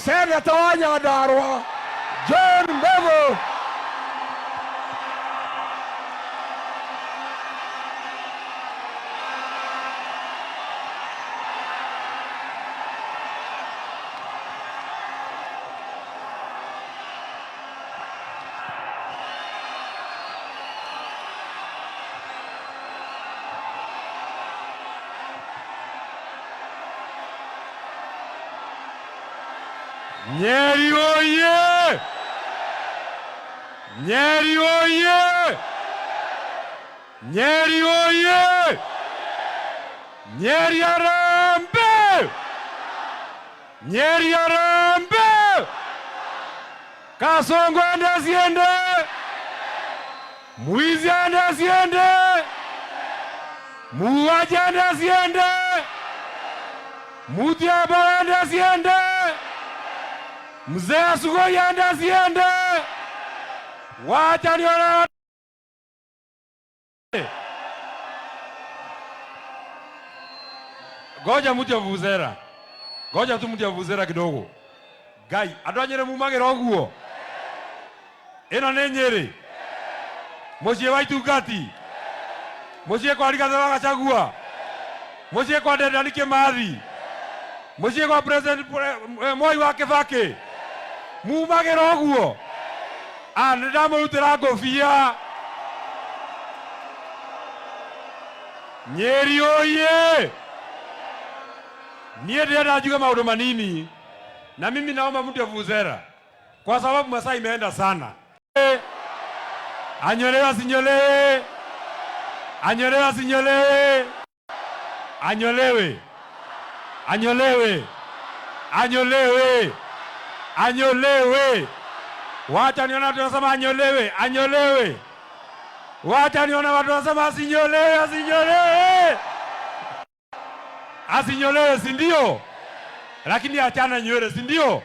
Senator wa Nyandarua John Mbeu. Nyeri oye! Nyeri oye! Nyeri oye! Nyeri arambe! Nyeri arambe! Kasongo anda siende! Mwizi anda siende! Muuaji anda siende! Mutiaba anda siende! Mzee Sugoi anda siende! Wacha niona. Goja mtu ya vuvuzera. Goja tu mtu ya vuvuzera kidogo. Gai, andũ a Nyeri mumagĩra ũguo. Ĩno nĩ Nyeri. Mũciĩ wa Itungati. Mũciĩ kwa Rigathĩ wa Gachagua. Mũciĩ kwa Dedan Kĩmathi. Mũciĩ kwa President Mwai wa Kibaki. Mumagĩra ũguo. Nĩndamũrutĩra ngũbia. Nyeri oye! Niye ndĩrenda njuge maũndũ manini. Na mimi naomba mtu ya vuvuzera. Kwa sababu masaa imeenda sana. Anyolewe asinyolewe. Anyolewe asinyolewe. Anyolewe. Anyolewe. Anyolewe. Anyolewe. Wacha niona watu wanasema anyolewe. Anyolewe. Wacha niona watu wanasema asinyolewe. Asinyolewe. Asinyolewe, si ndio? Lakini achana nywele, si ndio?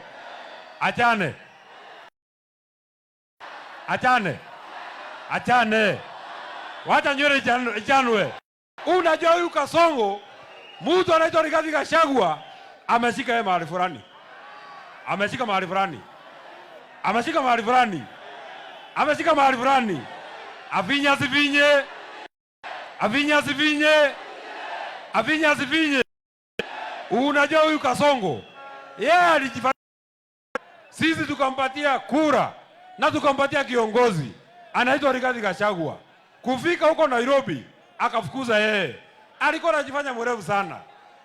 Achane. Achane. Achane. Wacha nywele ichanwe. Unajua huyu Kasongo, mtu anaitwa Rigathĩ Gachagua, ameshika yeye mahali fulani. Ameshika mahali fulani. Ameshika mahali fulani. Ameshika mahali fulani. Avinya asivinye. Avinya asivinye. Avinya asivinye. Unajua huyu Kasongo, yeye alijifanya, sisi tukampatia kura na tukampatia kiongozi anaitwa Rigathĩ Gachagua. Kufika huko Nairobi akafukuza yeye. Alikuwa anajifanya mwerevu sana.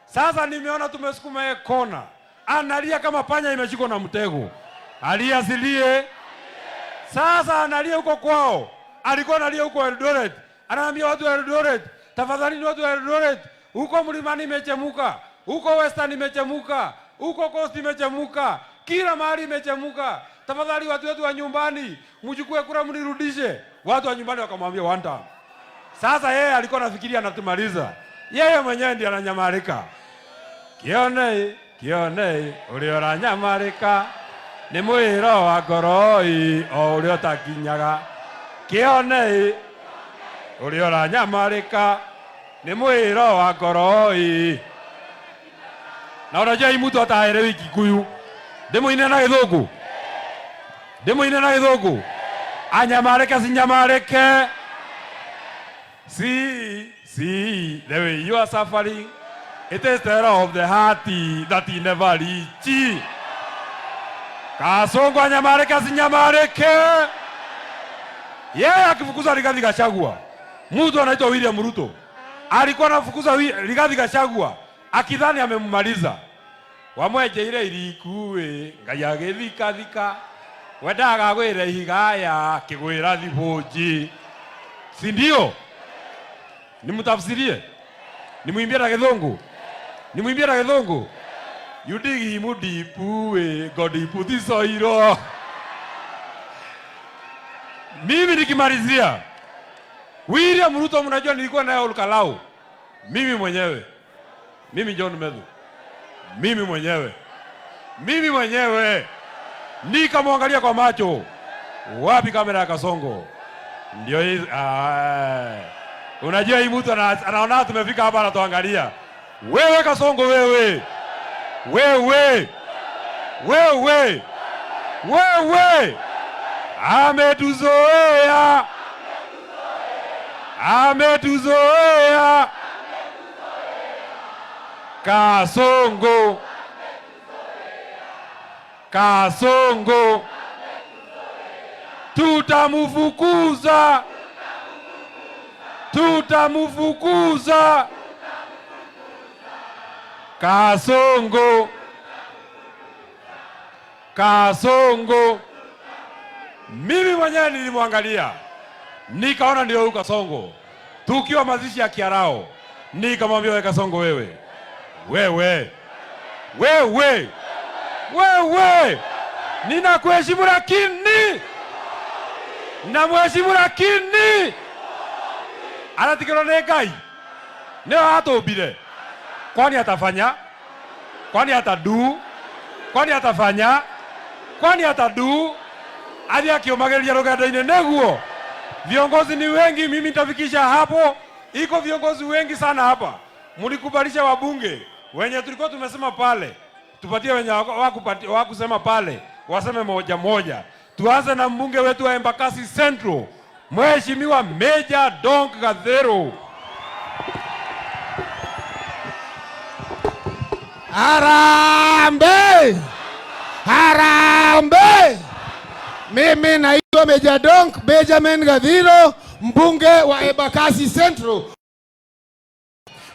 Sasa nimeona tumesukuma yeye kona. Analia kama panya imeshikwa na mtego. Alia asilie. Sasa analia huko kwao. Alikuwa analia huko Eldoret. Anaambia watu wa Eldoret, tafadhali watu wa Eldoret, huko mlimani imechemuka. Huko Western imechemuka, huko Coast imechemuka, kila mahali imechemuka. Tafadhali watu wetu wa nyumbani, mchukue kura mnirudishe. Watu wa nyumbani wakamwambia one time. Sasa yeye alikuwa anafikiria anatumaliza. Yeye mwenyewe ndiye ananyamarika. Kione, kione, uliora nyamarika. Ni mwiro wa ngoroi, o ulio takinyaga. Kione, uliora nyamarika. Ni mwiro wa ngoroi. Na unajua hii mtu ataelewi Kikuyu. Demo ina na Gĩthũngũ. Demo ina na Gĩthũngũ. Anyamareke sinyamareke. See, the way you are suffering, it is terror of the heart that he never reach. Kasongo anyamareke sinyamareke. Yeye akifukuza Rigathĩ Gachagua. Mtu anaitwa William Ruto. Alikuwa anafukuza Rigathĩ Gachagua akidhani amemmaliza. Wamwejeire irikuwe Ngai agĩthikathika. Wendaga gwĩra higaya kĩgwĩra thibũnji. Si ndio? Nimutafsirie. Nimuimbie na Gĩthũngũ. Nimuimbie na Gĩthũngũ. You dig him deep we God put this oil. Mimi nikimalizia. William Ruto mnajua nilikuwa naye Olkalau. Mimi mwenyewe. Mimi John Mbeu. Mimi mwenyewe. Nikamwangalia kwa macho. Wapi kamera ya Kasongo? Ndio hizi. Unajua hii mtu anaona tumefika hapa anatuangalia. Wewe Kasongo wewe. Wewe ametuzoea, ametuzoea. Kasongo, Kasongo, tutamufukuza, tutamufukuza. Kasongo, Kasongo. Mimi mwenyewe nilimwangalia nikaona ndio huyu Kasongo, tukiwa mazishi ya Kiarao, nikamwambia wewe Kasongo, wewe ninakuheshimu, lakini namheshimu, lakini anatikiro ne Ngai neo atũmbire. Kwani atafanya? Kwani atadu? Kwani atafanya? Kwani atadu? Hadi akiomagĩrĩria rũgendo-inĩ neguo. Viongozi ni wengi, mimi nitafikisha hapo. Iko viongozi wengi sana hapa. Mlikubalisha wabunge wenye tulikuwa tumesema pale, tupatie wenye wakusema pale, waseme moja moja. Tuanze na mbunge wetu wa Embakasi Central, Mheshimiwa Meja Donk Gathero. Harambe! Harambe! Mimi naitwa Meja Donk Benjamin Gathero, mbunge wa Embakasi Central.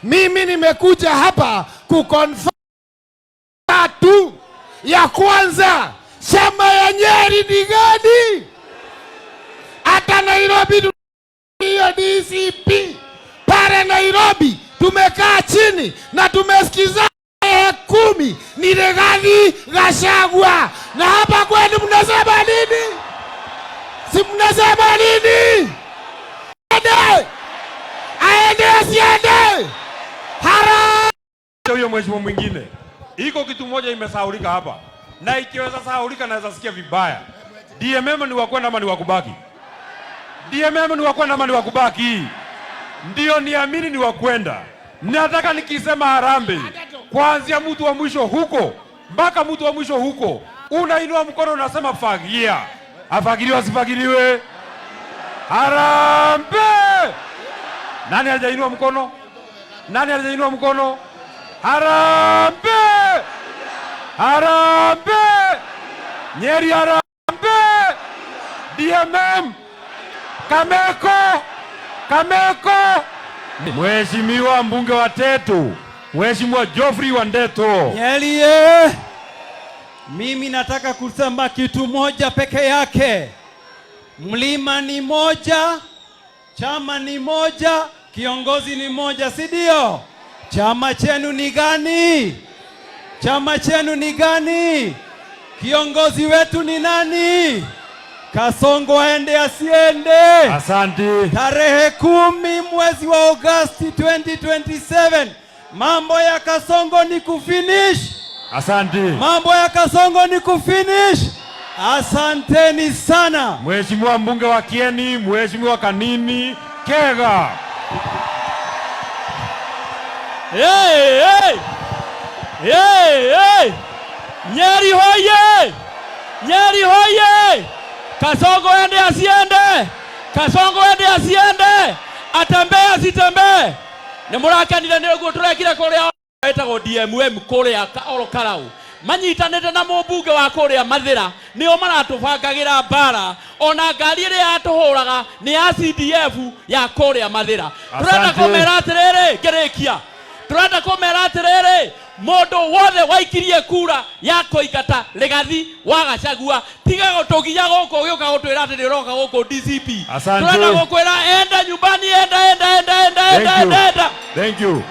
Mimi nimekuja hapa kukonfirm tu ya kwanza, chama ya Nyeri ni gani? Hata Nairobi hiyo DCP pale Nairobi tumekaa chini na tumesikiza 10 ni Rigathi Gachagua. Na hapa kwenu mnasema nini? Si mnasema nini? Aende asiende? Huyo mheshimiwa mwingine, iko kitu moja imesahaulika hapa, na ikiweza sahaulika naweza sikia vibaya. DMM ni wakwenda ama ni wakubaki? DMM ni wakwenda ama ni wakubaki? Ndio niamini ni wakwenda. Nataka nikisema harambe, kuanzia mtu wa mwisho huko mpaka mtu wa mwisho huko, unainua mkono unasema fagia. Afagiliwe asifagiliwe? Harambe! Nani hajainua mkono? Nani hajainua mkono? Harambe! Harambe! Nyeri harambe! DMM! Kameko! Kameko! Mheshimiwa mbunge wa Tetu, Mheshimiwa Geoffrey Wandeto. Nyeri, mimi nataka kusema kitu moja peke yake. Mlima ni moja, chama ni moja, kiongozi ni moja, si ndio? Chama chenu ni gani? Chama chenu ni gani? Kiongozi wetu ni nani? Kasongo aende asiende? Asante. Tarehe 10 mwezi wa Agosti 2027. Mambo ya Kasongo ni kufinish. Asante. Mambo ya Kasongo ni kufinish. Asanteni sana. Mheshimiwa mbunge wa Kieni, Mheshimiwa Kanini Kega. Hey, hey. Hey, hey. Nyeri hoye! Nyeri hoye! Kasongo ende asiende! Kasongo ende asiende! Atembee asitembee! Nimurakanire niguo turekire kuria etagwo DMM kuria Olokarau. Manyitanite na mũmbunge wa kuria Mathira nio maratũbangagira mbara, ona ngari ĩrĩa yatũhũraga nĩ ya CDF ya kuria Mathira. Turenda kumera atiriri ngirikia. Turenda kumera atiriri mũndũ wothe waikirie kura ya kũingata Rigathi wa Gachagua tiga gũtũginya gũkũ gĩũka gũtwĩra atĩ nĩũroka gũkũ DCP. Turenda gũkwĩra enda nyumbani, enda. Thank you.